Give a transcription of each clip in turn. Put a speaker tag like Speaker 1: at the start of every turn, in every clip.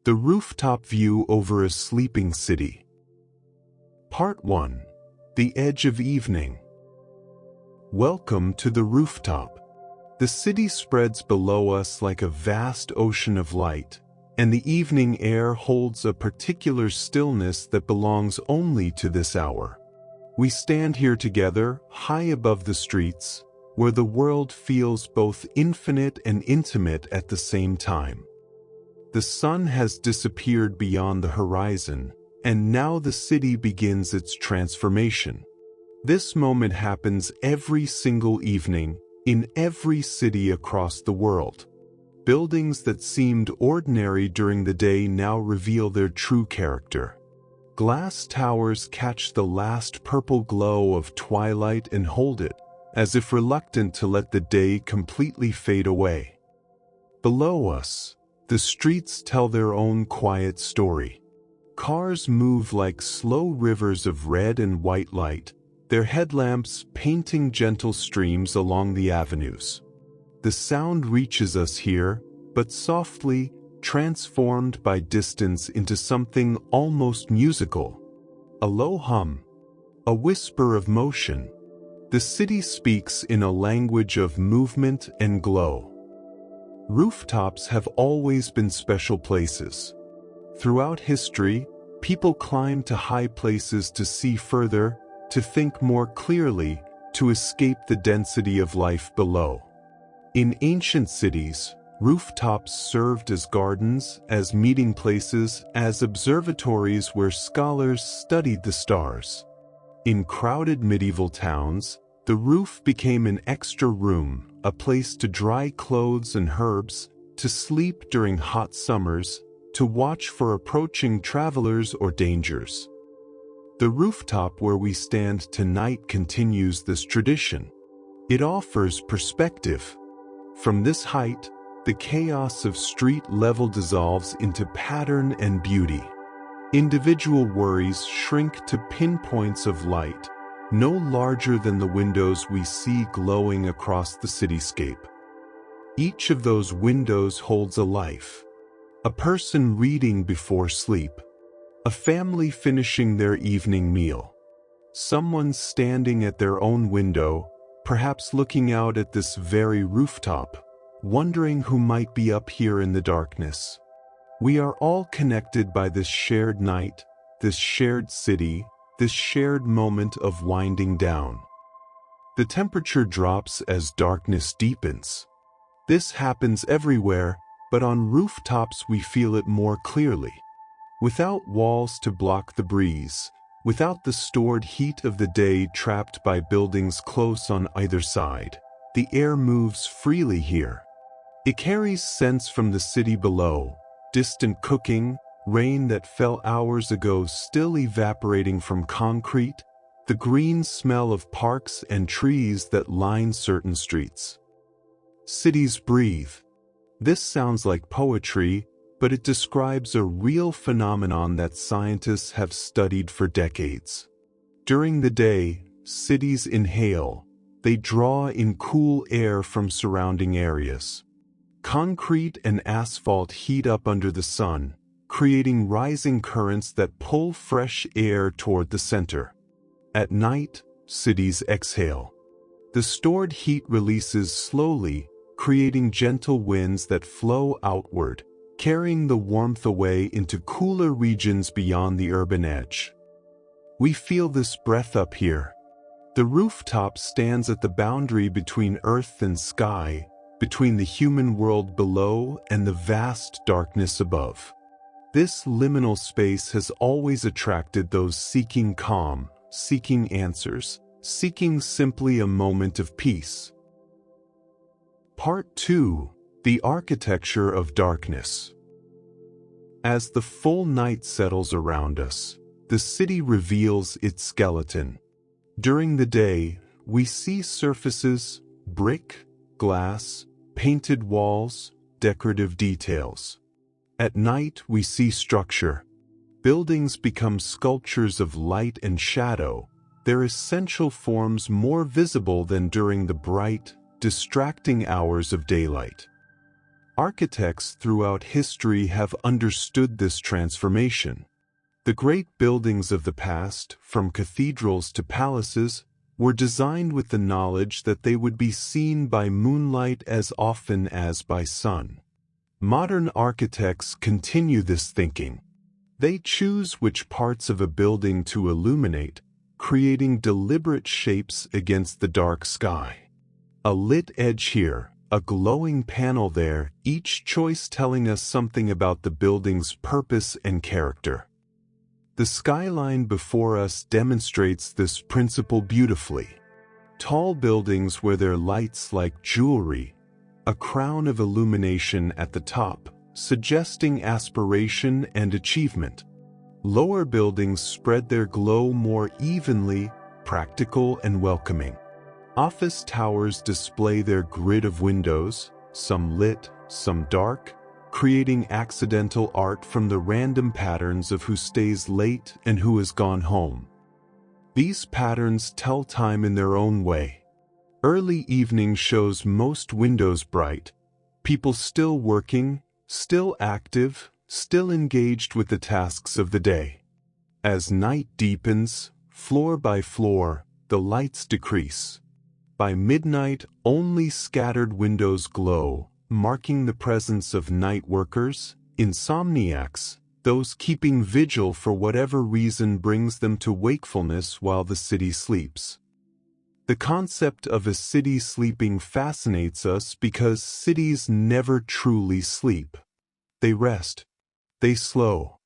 Speaker 1: The rooftop view over a sleeping city. Part 1. The edge of evening. Welcome to the rooftop. The city spreads below us like a vast ocean of light, and the evening air holds a particular stillness that belongs only to this hour. We stand here together, high above the streets, where the world feels both infinite and intimate at the same time. The sun has disappeared beyond the horizon, and now the city begins its transformation. This moment happens every single evening, in every city across the world. Buildings that seemed ordinary during the day now reveal their true character. Glass towers catch the last purple glow of twilight and hold it, as if reluctant to let the day completely fade away. Below us, the streets tell their own quiet story. Cars move like slow rivers of red and white light, their headlamps painting gentle streams along the avenues. The sound reaches us here, but softly, transformed by distance into something almost musical. A low hum, a whisper of motion. The city speaks in a language of movement and glow. Rooftops have always been special places. Throughout history, people climbed to high places to see further, to think more clearly, to escape the density of life below. In ancient cities, rooftops served as gardens, as meeting places, as observatories where scholars studied the stars. In crowded medieval towns, the roof became an extra room, a place to dry clothes and herbs, to sleep during hot summers, to watch for approaching travelers or dangers. The rooftop where we stand tonight continues this tradition. It offers perspective. From this height, the chaos of street level dissolves into pattern and beauty. Individual worries shrink to pinpoints of light, no larger than the windows we see glowing across the cityscape. Each of those windows holds a life. A person reading before sleep. A family finishing their evening meal. Someone standing at their own window, perhaps looking out at this very rooftop, wondering who might be up here in the darkness. We are all connected by this shared night, this shared city, this shared moment of winding down. The temperature drops as darkness deepens. This happens everywhere, but on rooftops we feel it more clearly. Without walls to block the breeze, without the stored heat of the day trapped by buildings close on either side, the air moves freely here. It carries scents from the city below, distant cooking, rain that fell hours ago still evaporating from concrete, the green smell of parks and trees that line certain streets. Cities breathe. This sounds like poetry, but it describes a real phenomenon that scientists have studied for decades. During the day, cities inhale. They draw in cool air from surrounding areas. Concrete and asphalt heat up under the sun, creating rising currents that pull fresh air toward the center. At night, cities exhale. The stored heat releases slowly, creating gentle winds that flow outward, carrying the warmth away into cooler regions beyond the urban edge. We feel this breath up here. The rooftop stands at the boundary between earth and sky, between the human world below and the vast darkness above. This liminal space has always attracted those seeking calm, seeking answers, seeking simply a moment of peace. Part 2. The Architecture of Darkness. As the full night settles around us, the city reveals its skeleton. During the day, we see surfaces, brick, glass, painted walls, decorative details. At night, we see structure. Buildings become sculptures of light and shadow, their essential forms more visible than during the bright, distracting hours of daylight. Architects throughout history have understood this transformation. The great buildings of the past, from cathedrals to palaces, were designed with the knowledge that they would be seen by moonlight as often as by sun. Modern architects continue this thinking. They choose which parts of a building to illuminate, creating deliberate shapes against the dark sky. A lit edge here, a glowing panel there, each choice telling us something about the building's purpose and character. The skyline before us demonstrates this principle beautifully. Tall buildings wear their lights like jewelry, a crown of illumination at the top, suggesting aspiration and achievement. Lower buildings spread their glow more evenly, practical and welcoming. Office towers display their grid of windows, some lit, some dark, creating accidental art from the random patterns of who stays late and who has gone home. These patterns tell time in their own way. Early evening shows most windows bright, people still working, still active, still engaged with the tasks of the day. As night deepens, floor by floor, the lights decrease. By midnight, only scattered windows glow, marking the presence of night workers, insomniacs, those keeping vigil for whatever reason brings them to wakefulness while the city sleeps. The concept of a city sleeping fascinates us because cities never truly sleep. They rest. They slow.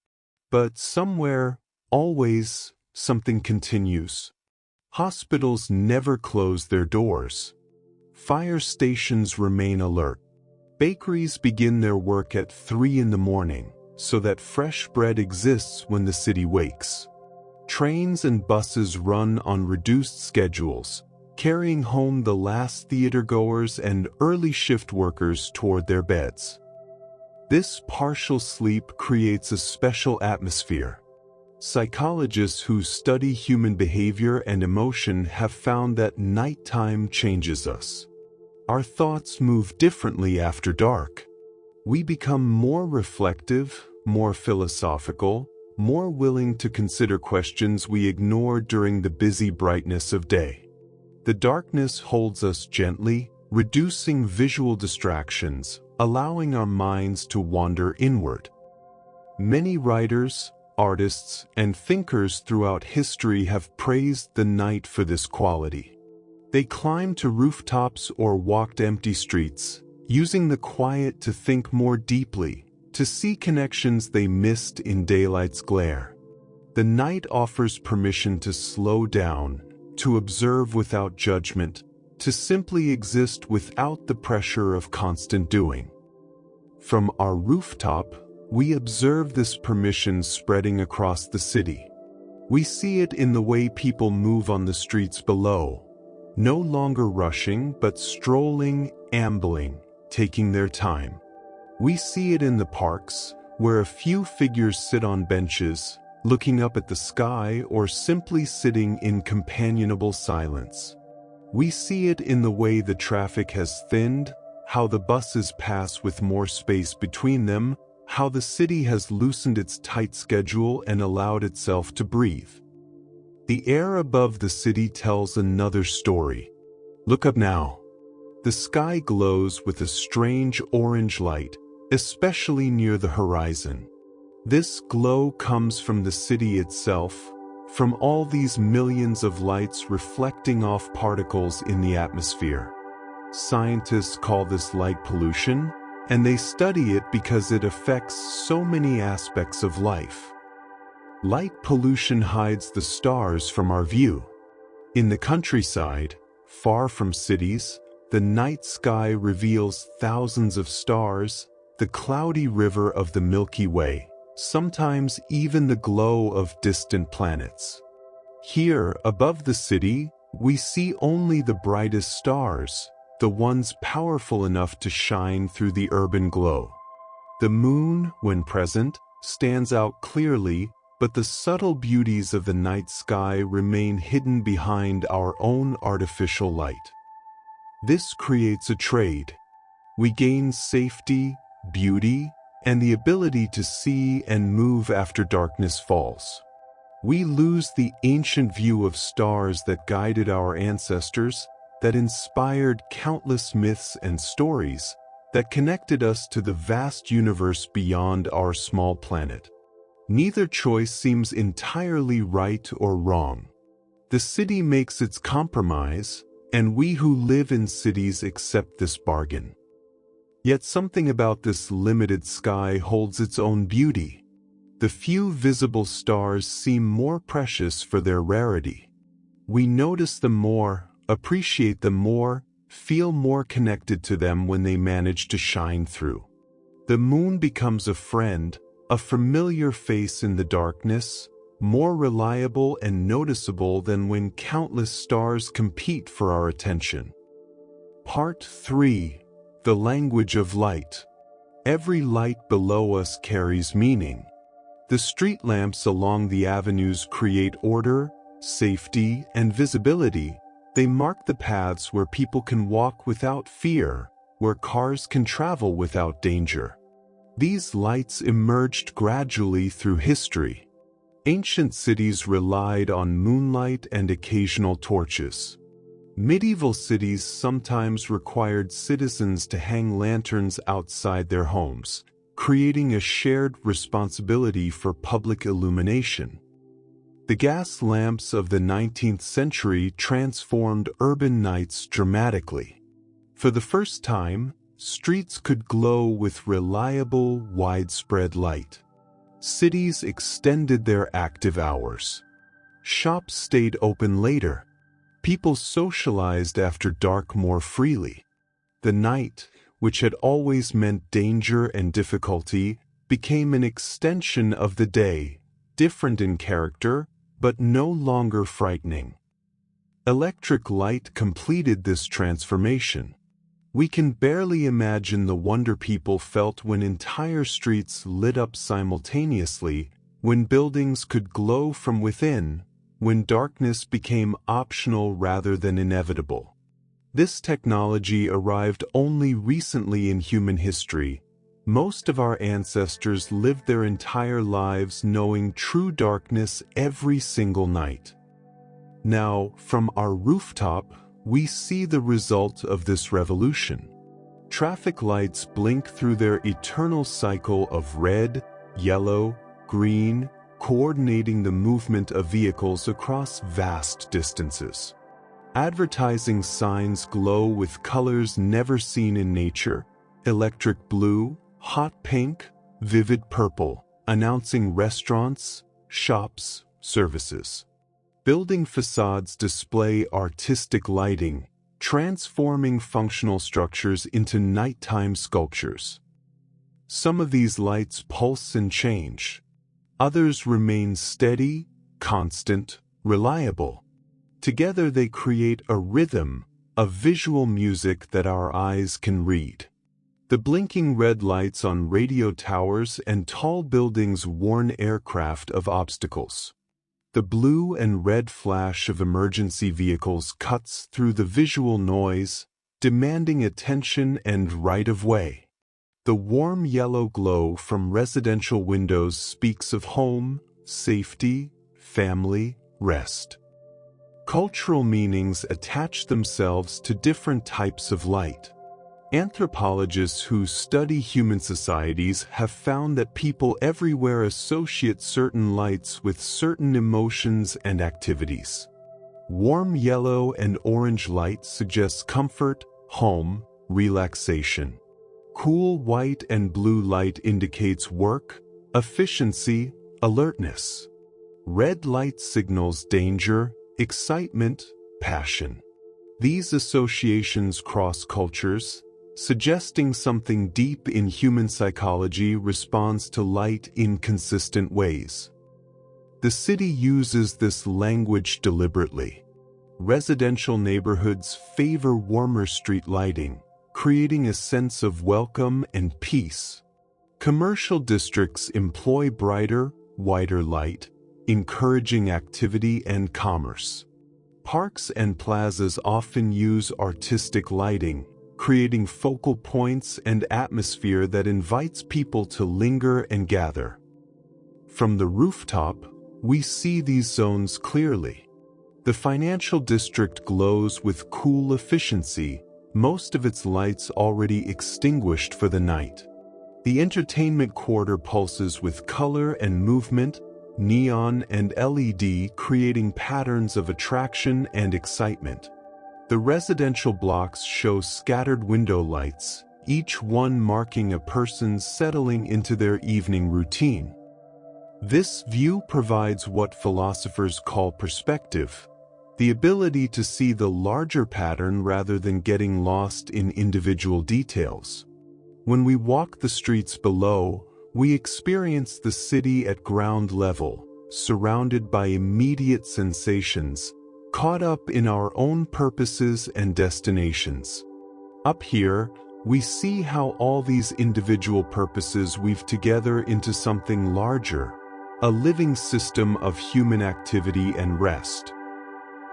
Speaker 1: But somewhere, always, something continues. Hospitals never close their doors. Fire stations remain alert. Bakeries begin their work at 3 in the morning, so that fresh bread exists when the city wakes. Trains and buses run on reduced schedules, carrying home the last theatergoers and early shift workers toward their beds. This partial sleep creates a special atmosphere. Psychologists who study human behavior and emotion have found that nighttime changes us. Our thoughts move differently after dark. We become more reflective, more philosophical, more willing to consider questions we ignored during the busy brightness of day. The darkness holds us gently, reducing visual distractions, allowing our minds to wander inward. Many writers, artists, and thinkers throughout history have praised the night for this quality. They climbed to rooftops or walked empty streets, using the quiet to think more deeply, to see connections they missed in daylight's glare. The night offers permission to slow down, to observe without judgment, to simply exist without the pressure of constant doing. From our rooftop, we observe this permission spreading across the city. We see it in the way people move on the streets below, no longer rushing but strolling, ambling, taking their time. We see it in the parks, where a few figures sit on benches, looking up at the sky or simply sitting in companionable silence. We see it in the way the traffic has thinned, how the buses pass with more space between them, how the city has loosened its tight schedule and allowed itself to breathe. The air above the city tells another story. Look up now. The sky glows with a strange orange light, especially near the horizon. This glow comes from the city itself, from all these millions of lights reflecting off particles in the atmosphere. Scientists call this light pollution, and they study it because it affects so many aspects of life. Light pollution hides the stars from our view. In the countryside, far from cities, the night sky reveals thousands of stars, the cloudy river of the Milky Way, sometimes even the glow of distant planets. Here, above the city, we see only the brightest stars, the ones powerful enough to shine through the urban glow. The moon, when present, stands out clearly, but the subtle beauties of the night sky remain hidden behind our own artificial light. This creates a trade. We gain safety, beauty, and the ability to see and move after darkness falls. We lose the ancient view of stars that guided our ancestors, that inspired countless myths and stories, that connected us to the vast universe beyond our small planet. Neither choice seems entirely right or wrong. The city makes its compromise, and we who live in cities accept this bargain. Yet something about this limited sky holds its own beauty. The few visible stars seem more precious for their rarity. We notice them more, appreciate them more, feel more connected to them when they manage to shine through. The moon becomes a friend, a familiar face in the darkness, more reliable and noticeable than when countless stars compete for our attention. Part 3. The language of light. Every light below us carries meaning. The street lamps along the avenues create order, safety, and visibility. They mark the paths where people can walk without fear, where cars can travel without danger. These lights emerged gradually through history. Ancient cities relied on moonlight and occasional torches. Medieval cities sometimes required citizens to hang lanterns outside their homes, creating a shared responsibility for public illumination. The gas lamps of the 19th century transformed urban nights dramatically. For the first time, streets could glow with reliable, widespread light. Cities extended their active hours. Shops stayed open later. People socialized after dark more freely. The night, which had always meant danger and difficulty, became an extension of the day, different in character, but no longer frightening. Electric light completed this transformation. We can barely imagine the wonder people felt when entire streets lit up simultaneously, when buildings could glow from within, when darkness became optional rather than inevitable. This technology arrived only recently in human history. Most of our ancestors lived their entire lives knowing true darkness every single night. Now, from our rooftop, we see the result of this revolution. Traffic lights blink through their eternal cycle of red, yellow, green, coordinating the movement of vehicles across vast distances. Advertising signs glow with colors never seen in nature: electric blue, hot pink, vivid purple, announcing restaurants, shops, services. Building facades display artistic lighting, transforming functional structures into nighttime sculptures. Some of these lights pulse and change. Others remain steady, constant, reliable. Together they create a rhythm, a visual music that our eyes can read. The blinking red lights on radio towers and tall buildings warn aircraft of obstacles. The blue and red flash of emergency vehicles cuts through the visual noise, demanding attention and right-of-way. The warm yellow glow from residential windows speaks of home, safety, family, rest. Cultural meanings attach themselves to different types of light. Anthropologists who study human societies have found that people everywhere associate certain lights with certain emotions and activities. Warm yellow and orange light suggests comfort, home, relaxation. Cool white and blue light indicates work, efficiency, alertness. Red light signals danger, excitement, passion. These associations cross cultures, suggesting something deep in human psychology responds to light in consistent ways. The city uses this language deliberately. Residential neighborhoods favor warmer street lighting, creating a sense of welcome and peace. Commercial districts employ brighter, whiter light, encouraging activity and commerce. Parks and plazas often use artistic lighting, creating focal points and atmosphere that invites people to linger and gather. From the rooftop, we see these zones clearly. The financial district glows with cool efficiency, most of its lights already extinguished for the night. The entertainment quarter pulses with color and movement, neon and LED creating patterns of attraction and excitement. The residential blocks show scattered window lights, each one marking a person settling into their evening routine. This view provides what philosophers call perspective, the ability to see the larger pattern rather than getting lost in individual details. When we walk the streets below, we experience the city at ground level, surrounded by immediate sensations, caught up in our own purposes and destinations. Up here, we see how all these individual purposes weave together into something larger, a living system of human activity and rest.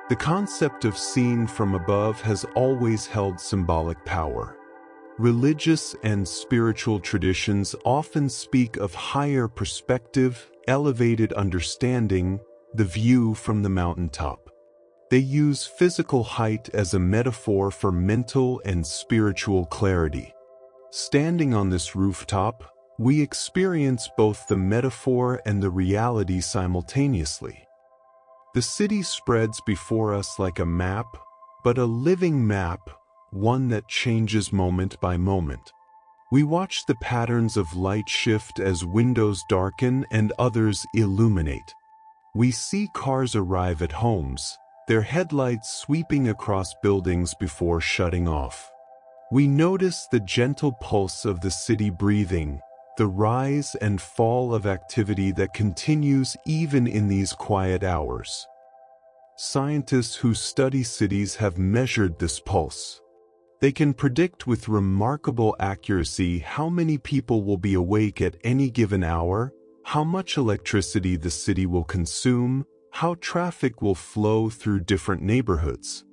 Speaker 1: The concept of seeing from above has always held symbolic power. Religious and spiritual traditions often speak of higher perspective, elevated understanding, the view from the mountaintop. They use physical height as a metaphor for mental and spiritual clarity. Standing on this rooftop, we experience both the metaphor and the reality simultaneously. The city spreads before us like a map, but a living map, one that changes moment by moment. We watch the patterns of light shift as windows darken and others illuminate. We see cars arrive at homes, their headlights sweeping across buildings before shutting off. We notice the gentle pulse of the city breathing, the rise and fall of activity that continues even in these quiet hours. Scientists who study cities have measured this pulse. They can predict with remarkable accuracy how many people will be awake at any given hour, how much electricity the city will consume, how traffic will flow through different neighborhoods.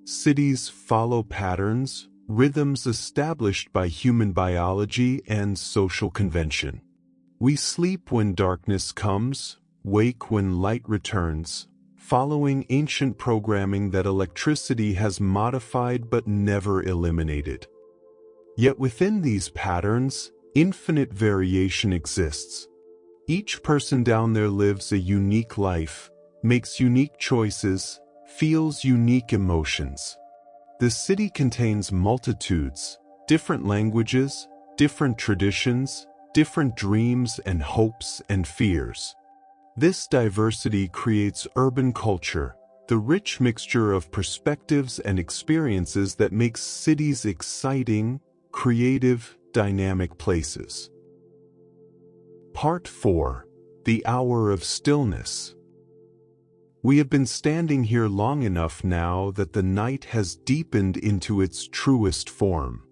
Speaker 1: Cities follow patterns, rhythms established by human biology and social convention. We sleep when darkness comes, wake when light returns, following ancient programming that electricity has modified but never eliminated. Yet within these patterns, infinite variation exists. Each person down there lives a unique life, makes unique choices, feels unique emotions. The city contains multitudes, different languages, different traditions, different dreams and hopes and fears. This diversity creates urban culture, the rich mixture of perspectives and experiences that makes cities exciting, creative, dynamic places. Part 4. The Hour of Stillness. We have been standing here long enough now that the night has deepened into its truest form.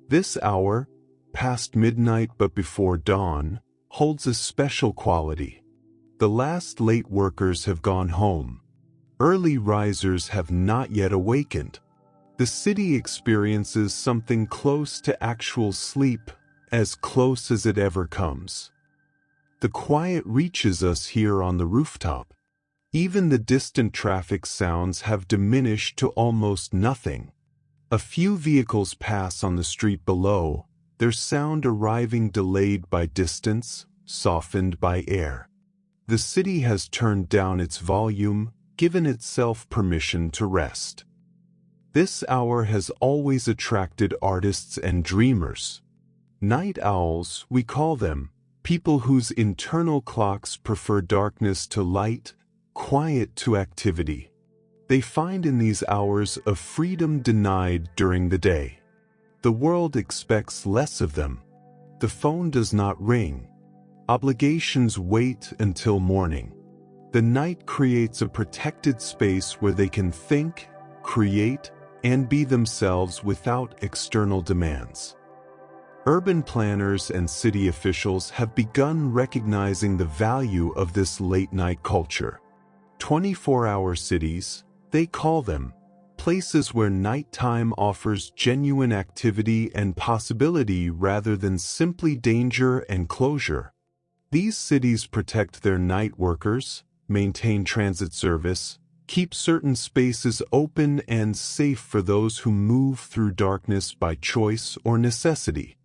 Speaker 1: This hour, past midnight but before dawn, holds a special quality. The last late workers have gone home. Early risers have not yet awakened. The city experiences something close to actual sleep, as close as it ever comes. The quiet reaches us here on the rooftop. Even the distant traffic sounds have diminished to almost nothing. A few vehicles pass on the street below, their sound arriving delayed by distance, softened by air. The city has turned down its volume, given itself permission to rest. This hour has always attracted artists and dreamers. Night owls, we call them, people whose internal clocks prefer darkness to light, quiet to activity. They find in these hours a freedom denied during the day. The world expects less of them. The phone does not ring. Obligations wait until morning. The night creates a protected space where they can think, create, and be themselves without external demands. Urban planners and city officials have begun recognizing the value of this late-night culture. 24-hour cities, they call them, places where nighttime offers genuine activity and possibility rather than simply danger and closure. These cities protect their night workers, maintain transit service, keep certain spaces open and safe for those who move through darkness by choice or necessity.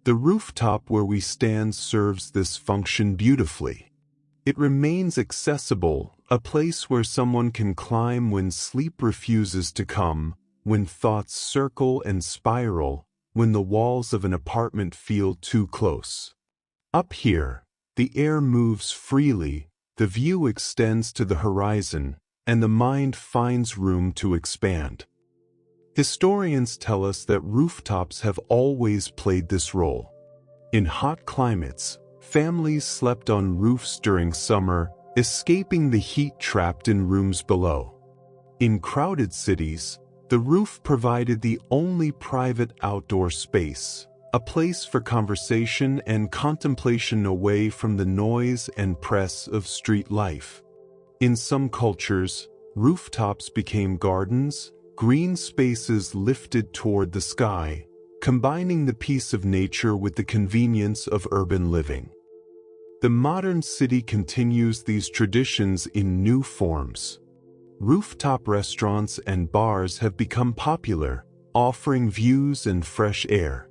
Speaker 1: The rooftop where we stand serves this function beautifully. It remains accessible, a place where someone can climb when sleep refuses to come, when thoughts circle and spiral, when the walls of an apartment feel too close. Up here, the air moves freely, the view extends to the horizon, and the mind finds room to expand. Historians tell us that rooftops have always played this role. In hot climates, families slept on roofs during summer, escaping the heat trapped in rooms below. In crowded cities, the roof provided the only private outdoor space, a place for conversation and contemplation away from the noise and press of street life. In some cultures, rooftops became gardens, green spaces lifted toward the sky, combining the peace of nature with the convenience of urban living. The modern city continues these traditions in new forms. Rooftop restaurants and bars have become popular, offering views and fresh air.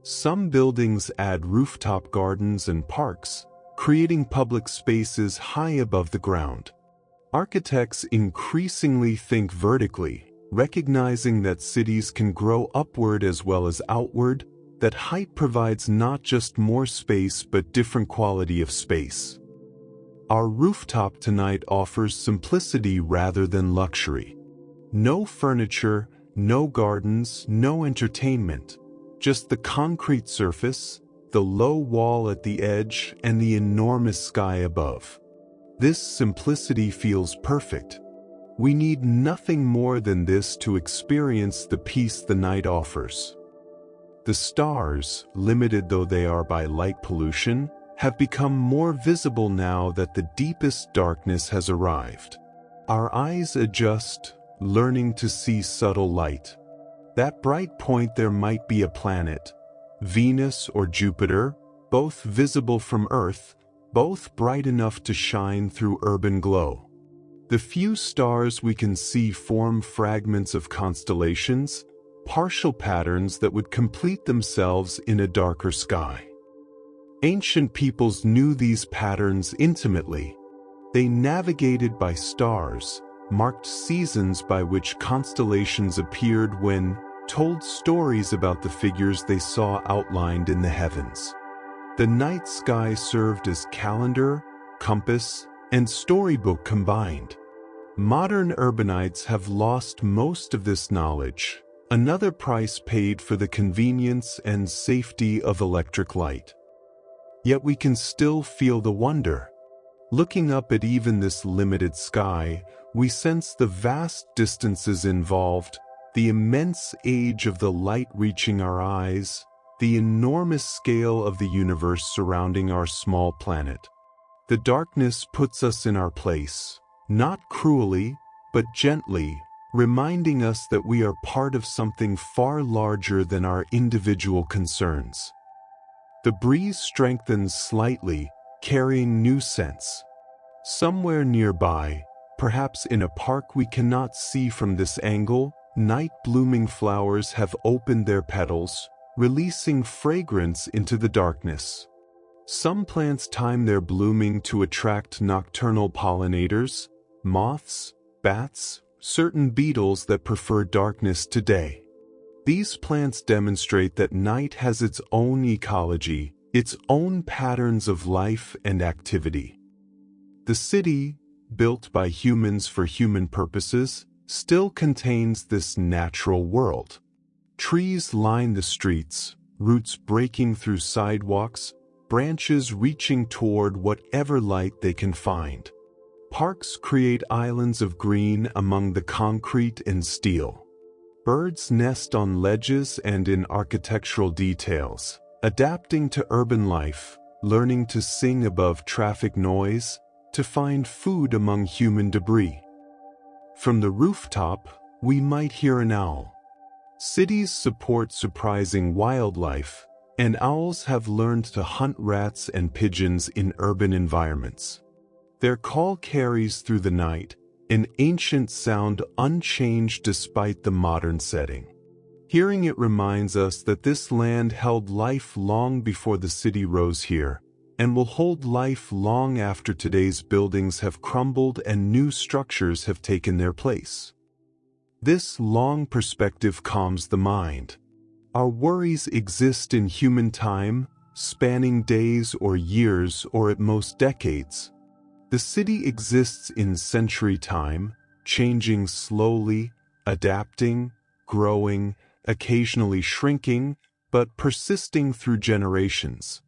Speaker 1: Some buildings add rooftop gardens and parks, creating public spaces high above the ground. Architects increasingly think vertically, recognizing that cities can grow upward as well as outward, that height provides not just more space but different quality of space. Our rooftop tonight offers simplicity rather than luxury. No furniture, no gardens, no entertainment, just the concrete surface, the low wall at the edge, and the enormous sky above. This simplicity feels perfect. We need nothing more than this to experience the peace the night offers. The stars, limited though they are by light pollution, have become more visible now that the deepest darkness has arrived. Our eyes adjust, learning to see subtle light. That bright point there might be a planet, Venus or Jupiter, both visible from Earth, both bright enough to shine through urban glow. The few stars we can see form fragments of constellations, partial patterns that would complete themselves in a darker sky. Ancient peoples knew these patterns intimately. They navigated by stars, marked seasons by which constellations appeared when told stories about the figures they saw outlined in the heavens. The night sky served as calendar, compass, and storybook combined. Modern urbanites have lost most of this knowledge, another price paid for the convenience and safety of electric light. Yet we can still feel the wonder. Looking up at even this limited sky, we sense the vast distances involved, the immense age of the light reaching our eyes, the enormous scale of the universe surrounding our small planet. The darkness puts us in our place, not cruelly, but gently, reminding us that we are part of something far larger than our individual concerns. The breeze strengthens slightly, carrying new scents. Somewhere nearby, perhaps in a park we cannot see from this angle, night-blooming flowers have opened their petals, releasing fragrance into the darkness. Some plants time their blooming to attract nocturnal pollinators, moths, bats, certain beetles that prefer darkness to day. These plants demonstrate that night has its own ecology, its own patterns of life and activity. The city, built by humans for human purposes, still contains this natural world. Trees line the streets, roots breaking through sidewalks, branches reaching toward whatever light they can find. Parks create islands of green among the concrete and steel. Birds nest on ledges and in architectural details, adapting to urban life, learning to sing above traffic noise, to find food among human debris. From the rooftop, we might hear an owl. Cities support surprising wildlife, and owls have learned to hunt rats and pigeons in urban environments. Their call carries through the night, an ancient sound unchanged despite the modern setting. Hearing it reminds us that this land held life long before the city rose here, and will hold life long after today's buildings have crumbled and new structures have taken their place. This long perspective calms the mind. Our worries exist in human time, spanning days or years or at most decades. The city exists in century time, changing slowly, adapting, growing, occasionally shrinking, but persisting through generations.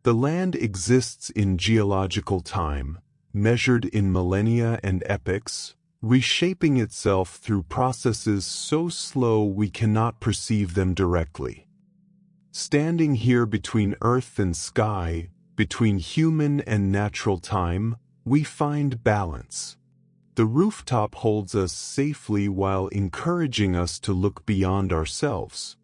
Speaker 1: The land exists in geological time, measured in millennia and epochs, reshaping itself through processes so slow we cannot perceive them directly. Standing here between earth and sky, between human and natural time, we find balance. The rooftop holds us safely while encouraging us to look beyond ourselves.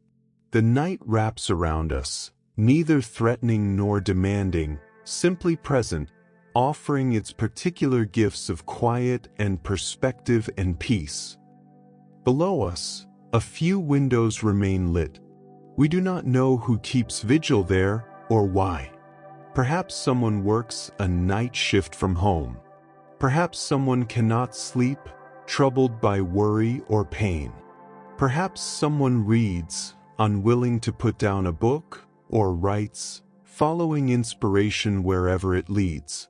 Speaker 1: The night wraps around us, neither threatening nor demanding, simply present, offering its particular gifts of quiet and perspective and peace. Below us, a few windows remain lit. We do not know who keeps vigil there or why. Perhaps someone works a night shift from home. Perhaps someone cannot sleep, troubled by worry or pain. Perhaps someone reads, unwilling to put down a book, or writes, following inspiration wherever it leads.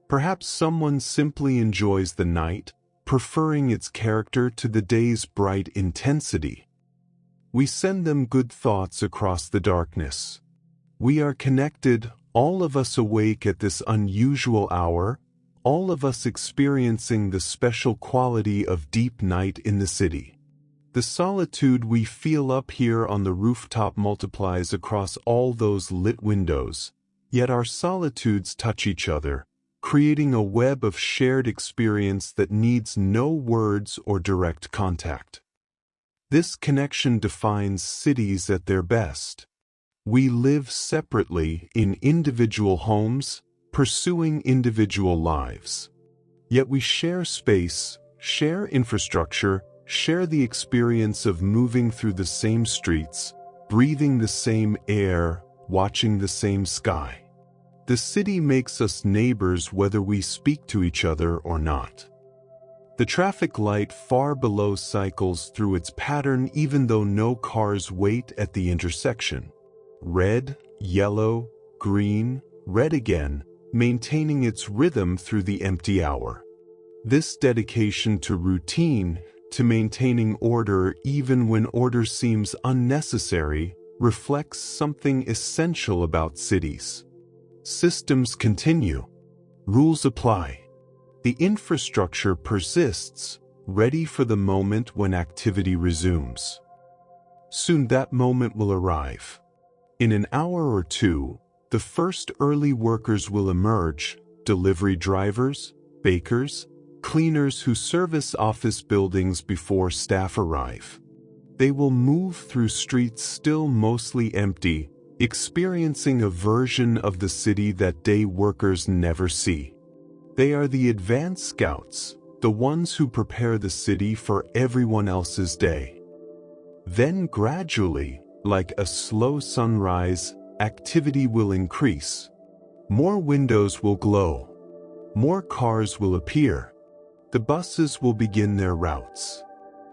Speaker 1: Perhaps someone simply enjoys the night, preferring its character to the day's bright intensity. We send them good thoughts across the darkness. We are connected, all of us awake at this unusual hour, all of us experiencing the special quality of deep night in the city. The solitude we feel up here on the rooftop multiplies across all those lit windows, yet our solitudes touch each other, creating a web of shared experience that needs no words or direct contact. This connection defines cities at their best. We live separately in individual homes, pursuing individual lives. Yet we share space, share infrastructure, share the experience of moving through the same streets, breathing the same air, watching the same sky. The city makes us neighbors whether we speak to each other or not. The traffic light far below cycles through its pattern even though no cars wait at the intersection. Red, yellow, green, red again, maintaining its rhythm through the empty hour. This dedication to routine, to maintaining order even when order seems unnecessary, reflects something essential about cities. Systems continue. Rules apply. The infrastructure persists, ready for the moment when activity resumes. Soon that moment will arrive. In an hour or two, the first early workers will emerge, delivery drivers, bakers, cleaners who service office buildings before staff arrive. They will move through streets still mostly empty, experiencing a version of the city that day workers never see. They are the advanced scouts, the ones who prepare the city for everyone else's day. Then gradually, like a slow sunrise, activity will increase. More windows will glow. More cars will appear. The buses will begin their routes.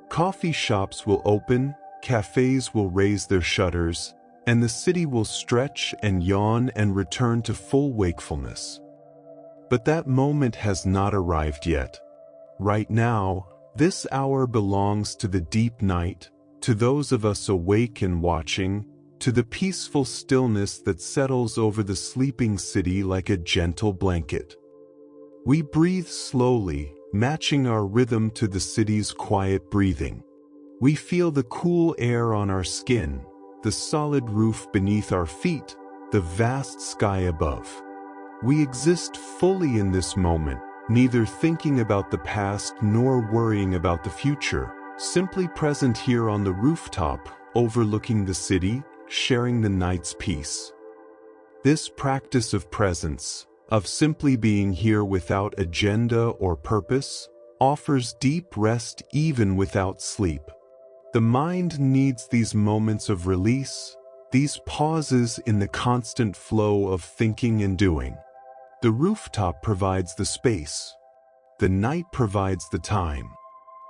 Speaker 1: Coffee shops will open, cafes will raise their shutters, and the city will stretch and yawn and return to full wakefulness. But that moment has not arrived yet. Right now, this hour belongs to the deep night, to those of us awake and watching, to the peaceful stillness that settles over the sleeping city like a gentle blanket. We breathe slowly, matching our rhythm to the city's quiet breathing. We feel the cool air on our skin, the solid roof beneath our feet, the vast sky above. We exist fully in this moment, neither thinking about the past nor worrying about the future, simply present here on the rooftop, overlooking the city, sharing the night's peace. This practice of presence, of simply being here without agenda or purpose, offers deep rest even without sleep. The mind needs these moments of release, these pauses in the constant flow of thinking and doing. The rooftop provides the space. The night provides the time.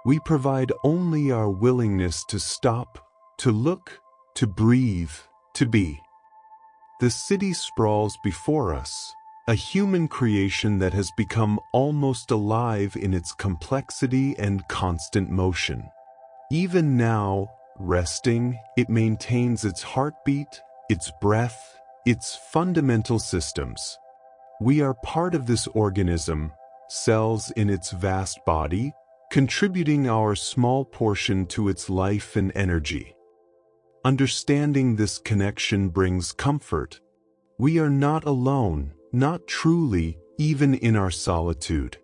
Speaker 1: We provide only our willingness to stop, to look, to breathe, to be. The city sprawls before us, a human creation that has become almost alive in its complexity and constant motion. Even now, resting, it maintains its heartbeat, its breath, its fundamental systems. We are part of this organism, cells in its vast body, contributing our small portion to its life and energy. Understanding this connection brings comfort. We are not alone, not truly, even in our solitude.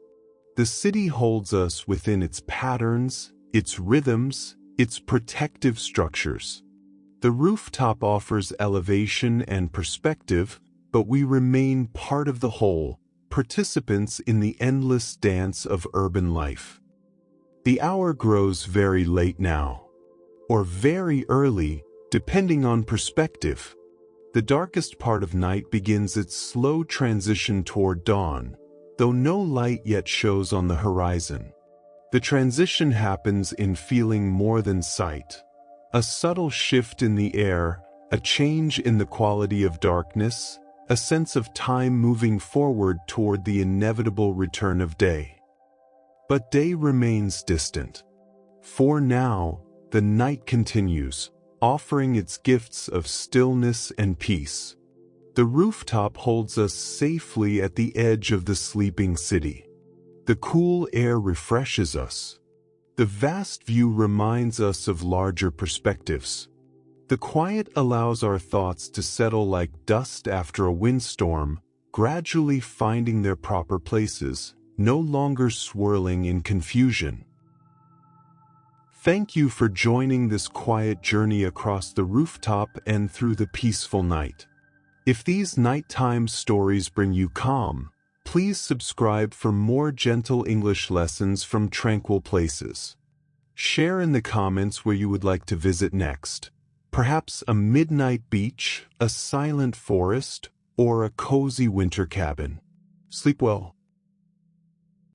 Speaker 1: The city holds us within its patterns, its rhythms, its protective structures. The rooftop offers elevation and perspective, but we remain part of the whole, participants in the endless dance of urban life. The hour grows very late now, or very early, depending on perspective. The darkest part of night begins its slow transition toward dawn, though no light yet shows on the horizon. The transition happens in feeling more than sight. A subtle shift in the air, a change in the quality of darkness, a sense of time moving forward toward the inevitable return of day. But day remains distant. For now, the night continues, offering its gifts of stillness and peace. The rooftop holds us safely at the edge of the sleeping city. The cool air refreshes us. The vast view reminds us of larger perspectives. The quiet allows our thoughts to settle like dust after a windstorm, gradually finding their proper places, no longer swirling in confusion. Thank you for joining this quiet journey across the rooftop and through the peaceful night. If these nighttime stories bring you calm, please subscribe for more gentle English lessons from tranquil places. Share in the comments where you would like to visit next. Perhaps a midnight beach, a silent forest, or a cozy winter cabin. Sleep well.